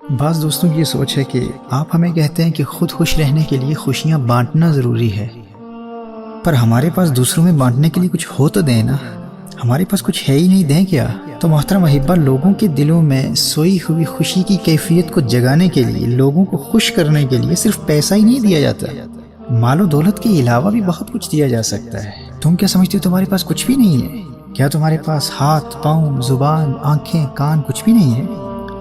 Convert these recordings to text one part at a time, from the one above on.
بعض دوستوں کی یہ سوچ ہے کہ آپ ہمیں کہتے ہیں کہ خود خوش رہنے کے لیے خوشیاں بانٹنا ضروری ہے، پر ہمارے پاس دوسروں میں بانٹنے کے لیے کچھ ہو تو دیں نا۔ ہمارے پاس کچھ ہے ہی نہیں، دیں کیا؟ تو محترم احبہ، لوگوں کے دلوں میں سوئی ہوئی خوشی کی کیفیت کو جگانے کے لیے، لوگوں کو خوش کرنے کے لیے صرف پیسہ ہی نہیں دیا جاتا، مال و دولت کے علاوہ بھی بہت کچھ دیا جا سکتا ہے۔ تم کیا سمجھتے ہو تمہارے پاس کچھ بھی نہیں ہے؟ کیا تمہارے پاس ہاتھ، پاؤں، زبان، آنکھیں، کان کچھ بھی نہیں ہے؟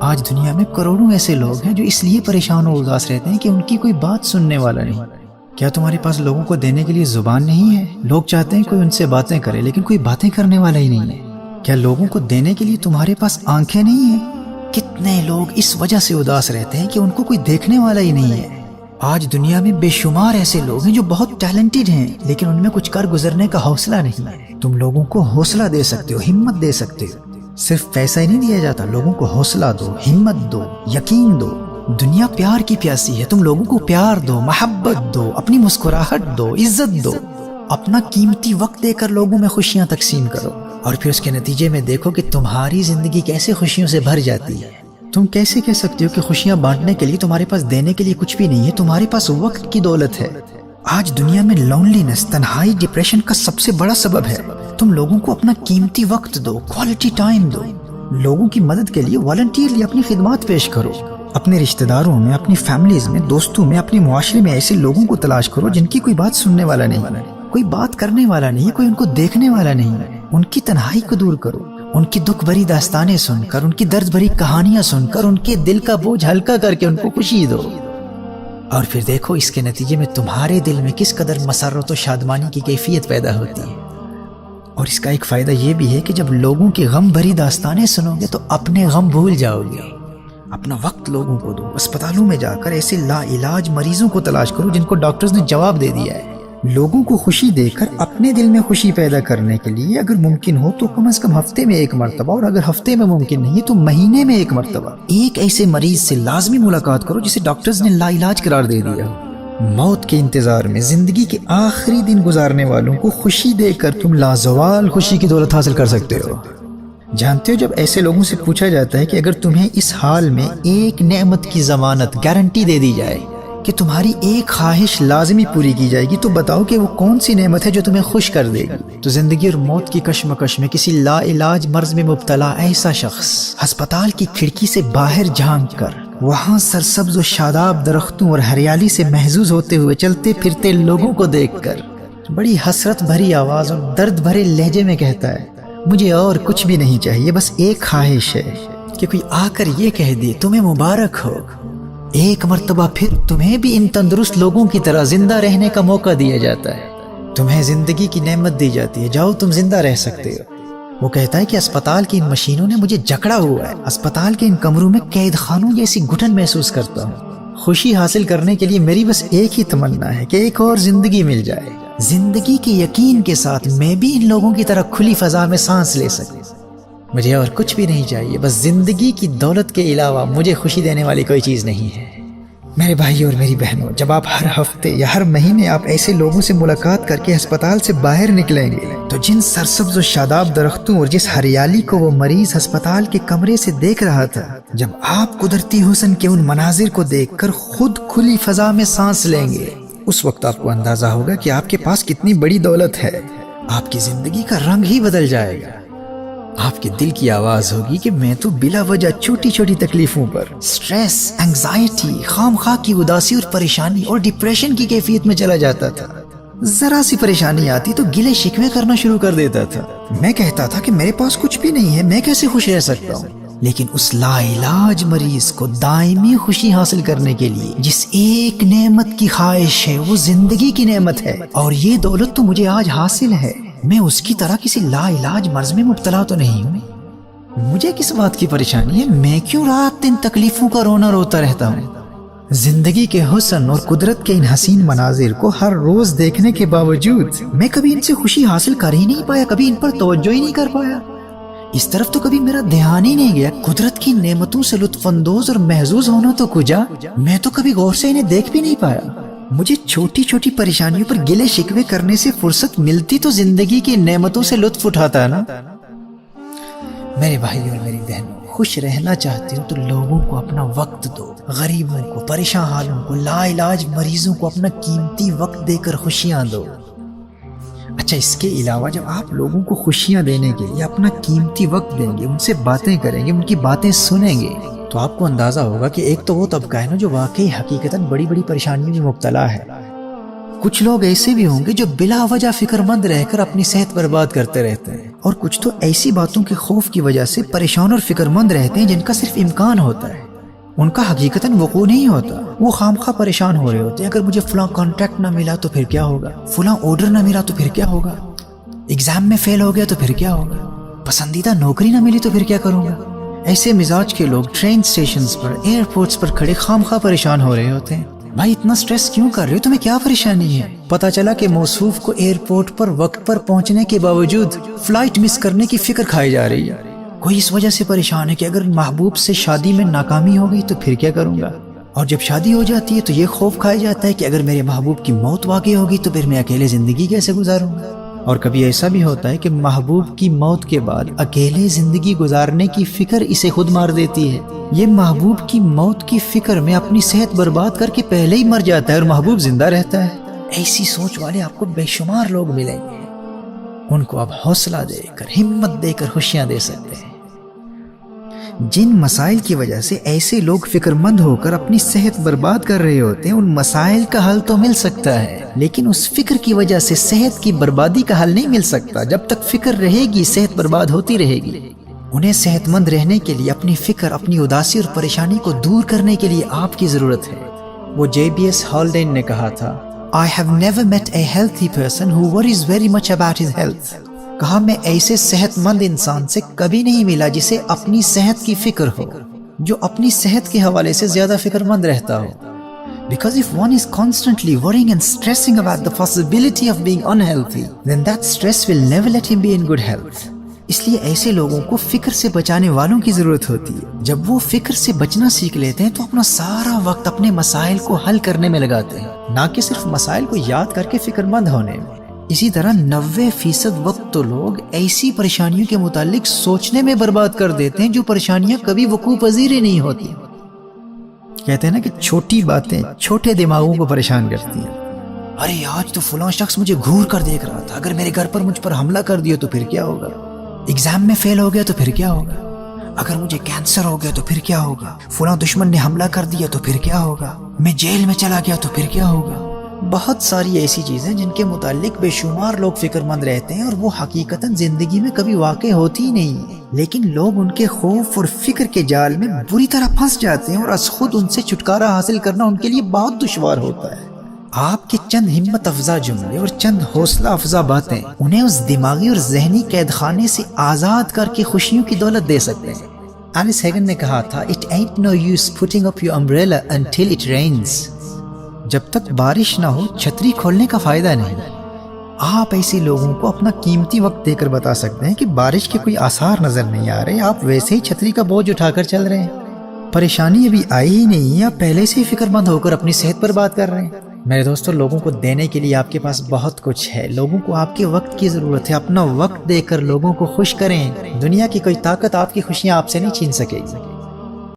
آج دنیا میں کروڑوں ایسے لوگ ہیں جو اس لیے پریشان اور اداس رہتے ہیں کہ ان کی کوئی بات سننے والا نہیں۔ کیا تمہارے پاس لوگوں کو دینے کے لیے زبان نہیں ہے؟ لوگ چاہتے ہیں کوئی ان سے باتیں کرے، لیکن کوئی باتیں کرنے والا ہی نہیں ہے۔ کیا لوگوں کو دینے کے لیے تمہارے پاس آنکھیں نہیں ہیں؟ کتنے لوگ اس وجہ سے اداس رہتے ہیں کہ ان کو کوئی دیکھنے والا ہی نہیں ہے۔ آج دنیا میں بے شمار ایسے لوگ ہیں جو بہت ٹیلنٹڈ ہیں، لیکن ان میں کچھ کر گزرنے کا حوصلہ نہیں ہے۔ تم لوگوں کو حوصلہ دے سکتے ہو، ہمت دے سکتے ہو۔ صرف پیسہ ہی نہیں دیا جاتا، لوگوں کو حوصلہ دو، ہمت دو، یقین دو۔ دنیا پیار کی پیاسی ہے، تم لوگوں کو پیار دو، محبت دو، اپنی مسکراہٹ دو، عزت دو، اپنا قیمتی وقت دے کر لوگوں میں خوشیاں تقسیم کرو، اور پھر اس کے نتیجے میں دیکھو کہ تمہاری زندگی کیسے خوشیوں سے بھر جاتی ہے۔ تم کیسے کہہ سکتے ہو کہ خوشیاں بانٹنے کے لیے تمہارے پاس دینے کے لیے کچھ بھی نہیں ہے؟ تمہارے پاس وقت کی دولت ہے۔ آج دنیا میں لونلینس، تنہائی، ڈپریشن کا سب سے بڑا سبب ہے۔ تم لوگوں کو اپنا قیمتی وقت دو، کوالٹی ٹائم دو، لوگوں کی مدد کے لیے والنٹیئرلی اپنی خدمات پیش کرو۔ اپنے رشتہ داروں میں، اپنی فیملیز میں، دوستوں میں، اپنے معاشرے میں ایسے لوگوں کو تلاش کرو جن کی کوئی بات سننے والا نہیں، کوئی بات کرنے والا نہیں، کوئی ان کو دیکھنے والا نہیں۔ ان کی تنہائی کو دور کرو، ان کی دکھ بھری داستانیں سن کر، ان کی درد بھری کہانیاں سن کر ان کے دل کا بوجھ ہلکا کر کے ان کو خوشی دو، اور پھر دیکھو اس کے نتیجے میں تمہارے دل میں کس قدر مسرت و شادمانی کی کیفیت پیدا ہوتی ہے۔ اور اس کا ایک فائدہ یہ بھی ہے کہ جب لوگوں کی غم بھری داستانیں سنو گے تو اپنے غم بھول جاؤ گے۔ اپنا وقت لوگوں کو دو، اسپتالوں میں جا کر ایسے لا علاج مریضوں کو تلاش کرو جن کو ڈاکٹرز نے جواب دے دیا ہے۔ لوگوں کو خوشی دے کر اپنے دل میں خوشی پیدا کرنے کے لیے اگر ممکن ہو تو کم از کم ہفتے میں ایک مرتبہ، اور اگر ہفتے میں ممکن نہیں تو مہینے میں ایک مرتبہ، ایک ایسے مریض سے لازمی ملاقات کرو جسے ڈاکٹرز نے لا علاج قرار دے دیا ہو۔ موت کے انتظار میں زندگی کے آخری دن گزارنے والوں کو خوشی دے کر تم لازوال خوشی کی دولت حاصل کر سکتے ہو۔ جانتے ہو، جب ایسے لوگوں سے پوچھا جاتا ہے کہ اگر تمہیں اس حال میں ایک نعمت کی ضمانت، گارنٹی دے دی جائے کہ تمہاری ایک خواہش لازمی پوری کی جائے گی، تو بتاؤ کہ وہ کون سی نعمت ہے جو تمہیں خوش کر دے گی؟ تو زندگی اور موت کی کشمکش میں کسی لا علاج مرض میں مبتلا ایسا شخص ہسپتال کی کھڑکی سے باہر جھانک کر وہاں سرسبز و شاداب درختوں اور ہریالی سے محظوظ ہوتے ہوئے چلتے پھرتے لوگوں کو دیکھ کر بڑی حسرت بھری آواز اور درد بھرے لہجے میں کہتا ہے، مجھے اور کچھ بھی نہیں چاہیے، بس ایک خواہش ہے کہ کوئی آ کر یہ کہہ دے، تمہیں مبارک ہو، ایک مرتبہ پھر تمہیں بھی ان تندرست لوگوں کی طرح زندہ رہنے کا موقع دیا جاتا ہے، تمہیں زندگی کی نعمت دی جاتی ہے، جاؤ تم زندہ رہ سکتے ہو۔ وہ کہتا ہے کہ اسپتال کی ان مشینوں نے مجھے جکڑا ہوا ہے، اسپتال کے ان کمروں میں قید خانوں جیسی گھٹن محسوس کرتا ہوں۔ خوشی حاصل کرنے کے لیے میری بس ایک ہی تمنا ہے کہ ایک اور زندگی مل جائے، زندگی کے یقین کے ساتھ میں بھی ان لوگوں کی طرح کھلی فضا میں سانس لے سکوں۔ مجھے اور کچھ بھی نہیں چاہیے، بس زندگی کی دولت کے علاوہ مجھے خوشی دینے والی کوئی چیز نہیں ہے۔ میرے بھائی اور میری بہنوں، جب آپ ہر ہفتے یا ہر مہینے آپ ایسے لوگوں سے ملاقات کر کے ہسپتال سے باہر نکلیں گے تو جن سرسبز و شاداب درختوں اور جس ہریالی کو وہ مریض ہسپتال کے کمرے سے دیکھ رہا تھا، جب آپ قدرتی حسن کے ان مناظر کو دیکھ کر خود کھلی فضا میں سانس لیں گے، اس وقت آپ کو اندازہ ہوگا کہ آپ کے پاس کتنی بڑی دولت ہے۔ آپ کی زندگی کا رنگ ہی بدل جائے گا۔ آپ کے دل کی آواز ہوگی کہ میں تو بلا وجہ چھوٹی چھوٹی تکلیفوں پر سٹریس، انگزائٹی، خام خواہ کی اداسی اور پریشانی اور ڈپریشن کی کیفیت میں چلا جاتا تھا۔ ذرا سی پریشانی آتی تو گلے شکوے کرنا شروع کر دیتا تھا۔ میں کہتا تھا کہ میرے پاس کچھ بھی نہیں ہے، میں کیسے خوش رہ سکتا ہوں؟ لیکن اس لا علاج مریض کو دائمی خوشی حاصل کرنے کے لیے جس ایک نعمت کی خواہش ہے وہ زندگی کی نعمت ہے، اور یہ دولت تو مجھے آج حاصل ہے۔ میں اس کی طرح کسی لا علاج مرض میں مبتلا تو نہیں ہوں۔ مجھے کس بات کی پریشانی ہے؟ میں کیوں رات دن تکلیفوں کا رونا روتا رہتا ہوں؟ زندگی کے حسن اور قدرت کے ان حسین مناظر کو ہر روز دیکھنے کے باوجود میں کبھی ان سے خوشی حاصل کر ہی نہیں پایا، کبھی ان پر توجہ ہی نہیں کر پایا، اس طرف تو کبھی میرا دھیان ہی نہیں گیا۔ قدرت کی نعمتوں سے لطف اندوز اور محظوظ ہونا تو کجا، میں تو کبھی غور سے انہیں دیکھ بھی نہیں پایا۔ مجھے چھوٹی چھوٹی پریشانیوں پر گلے شکوے کرنے سے فرصت ملتی تو زندگی کی نعمتوں سے لطف اٹھاتا ہے نا۔ میرے بھائی اور میری بہنوں، خوش رہنا چاہتے ہو تو لوگوں کو اپنا وقت دو، غریبوں کو، پریشان حالوں کو، لا علاج مریضوں کو اپنا قیمتی وقت دے کر خوشیاں دو۔ اچھا، اس کے علاوہ جب آپ لوگوں کو خوشیاں دینے کے لیے اپنا قیمتی وقت دیں گے، ان سے باتیں کریں گے، ان کی باتیں سنیں گے، تو آپ کو اندازہ ہوگا کہ ایک تو وہ طبقہ ہے نا جو واقعی حقیقتاً بڑی بڑی پریشانیوں میں مبتلا ہے۔ کچھ لوگ ایسے بھی ہوں گے جو بلا وجہ فکر مند رہ کر اپنی صحت برباد کرتے رہتے ہیں، اور کچھ تو ایسی باتوں کے خوف کی وجہ سے پریشان اور فکر مند رہتے ہیں جن کا صرف امکان ہوتا ہے، ان کا حقیقتاً وقوع نہیں ہوتا۔ وہ خامخواہ پریشان ہو رہے ہوتے ہیں، اگر مجھے فلاں کانٹریکٹ نہ ملا تو پھر کیا ہوگا، فلاں آرڈر نہ ملا تو پھر کیا ہوگا، ایگزام میں فیل ہو گیا تو پھر کیا ہوگا، پسندیدہ نوکری نہ ملی تو پھر کیا کروں گا۔ ایسے مزاج کے لوگ ٹرین سٹیشنز پر، ایئرپورٹس پر کھڑے خامخواہ پریشان ہو رہے ہوتے ہیں۔ بھائی اتنا سٹریس کیوں کر رہے ہو، تمہیں کیا پریشانی ہے؟ پتہ چلا کہ موصوف کو ایئرپورٹ پر وقت پر پہنچنے کے باوجود فلائٹ مس کرنے کی فکر کھائی جا رہی ہے۔ کوئی اس وجہ سے پریشان ہے کہ اگر محبوب سے شادی میں ناکامی ہو گئی تو پھر کیا کروں گا، اور جب شادی ہو جاتی ہے تو یہ خوف کھایا جاتا ہے کہ اگر میرے محبوب کی موت واقع ہوگی تو پھر میں اکیلے زندگی کیسے گزاروں گا۔ اور کبھی ایسا بھی ہوتا ہے کہ محبوب کی موت کے بعد اکیلے زندگی گزارنے کی فکر اسے خود مار دیتی ہے۔ یہ محبوب کی موت کی فکر میں اپنی صحت برباد کر کے پہلے ہی مر جاتا ہے اور محبوب زندہ رہتا ہے۔ ایسی سوچ والے آپ کو بے شمار لوگ ملیں گے، ان کو آپ حوصلہ دے کر، ہمت دے کر خوشیاں دے سکتے ہیں۔ جن مسائل کی وجہ سے ایسے لوگ فکر مند ہو کر اپنی صحت برباد کر رہے ہوتے ہیں، ان مسائل کا حل تو مل سکتا ہے، لیکن اس فکر کی وجہ سے صحت کی بربادی کا حل نہیں مل سکتا۔ جب تک فکر رہے گی صحت برباد ہوتی رہے گی۔ انہیں صحت مند رہنے کے لیے اپنی فکر، اپنی اداسی اور پریشانی کو دور کرنے کے لیے آپ کی ضرورت ہے۔ وہ JBS ہالڈین نے کہا تھا، I have never met a healthy person who worries very much about his health۔ کہا میں ایسے صحت مند انسان سے کبھی نہیں ملا جسے اپنی صحت کی فکر ہو، جو اپنی صحت کے حوالے سے زیادہ فکر مند رہتا ہو۔ Because if one is constantly worrying and stressing about the possibility of being unhealthy, then that stress will never let him be in good health۔ اس لیے ایسے لوگوں کو فکر سے بچانے والوں کی ضرورت ہوتی ہے۔ جب وہ فکر سے بچنا سیکھ لیتے ہیں تو اپنا سارا وقت اپنے مسائل کو حل کرنے میں لگاتے ہیں، نہ کہ صرف مسائل کو یاد کر کے فکر مند ہونے میں۔ اسی طرح 90% وقت تو لوگ ایسی پریشانیوں کے متعلق سوچنے میں برباد کر دیتے ہیں جو پریشانیاں کبھی وقوع پذیر ہی نہیں ہوتی۔ کہتے ہیں نا کہ چھوٹی باتیں چھوٹے دماغوں کو پریشان کرتی ہیں۔ ارے آج تو فلاں شخص مجھے گھور کر دیکھ رہا تھا، اگر میرے گھر پر مجھ پر حملہ کر دیا تو پھر کیا ہوگا، ایگزام میں فیل ہو گیا تو پھر کیا ہوگا، اگر مجھے کینسر ہو گیا تو پھر کیا ہوگا، فلاں دشمن نے حملہ کر دیا تو پھر کیا ہوگا، میں جیل میں چلا گیا تو پھر کیا ہوگا۔ بہت ساری ایسی چیزیں جن کے متعلق بے شمار لوگ فکر مند رہتے ہیں اور وہ حقیقتاً زندگی میں کبھی واقع ہوتی ہی نہیں ہے، لیکن لوگ ان کے خوف اور فکر کے جال میں بری طرح پھنس جاتے ہیں اور از خود ان سے چھٹکارا حاصل کرنا ان کے لیے بہت دشوار ہوتا ہے۔ آپ کے چند ہمت افزا جملے اور چند حوصلہ افزا باتیں انہیں اس دماغی اور ذہنی قید خانے سے آزاد کر کے خوشیوں کی دولت دے سکتے ہیں۔ ایلس ہیگن نے کہا تھا، "It ain't no use putting up your umbrella until it rains۔ جب تک بارش نہ ہو چھتری کھولنے کا فائدہ نہیں۔ آپ ایسے لوگوں کو اپنا قیمتی وقت دے کر بتا سکتے ہیں کہ بارش کے کوئی آثار نظر نہیں آ رہے، آپ ویسے ہی چھتری کا بوجھ اٹھا کر چل رہے ہیں، پریشانی ابھی آئی ہی نہیں ہے، آپ پہلے سے ہی فکر مند ہو کر اپنی صحت پر بات کر رہے ہیں۔ میرے دوستو، لوگوں کو دینے کے لیے آپ کے پاس بہت کچھ ہے، لوگوں کو آپ کے وقت کی ضرورت ہے، اپنا وقت دے کر لوگوں کو خوش کریں۔ دنیا کی کوئی طاقت آپ کی خوشیاں آپ سے نہیں چھین سکے گی۔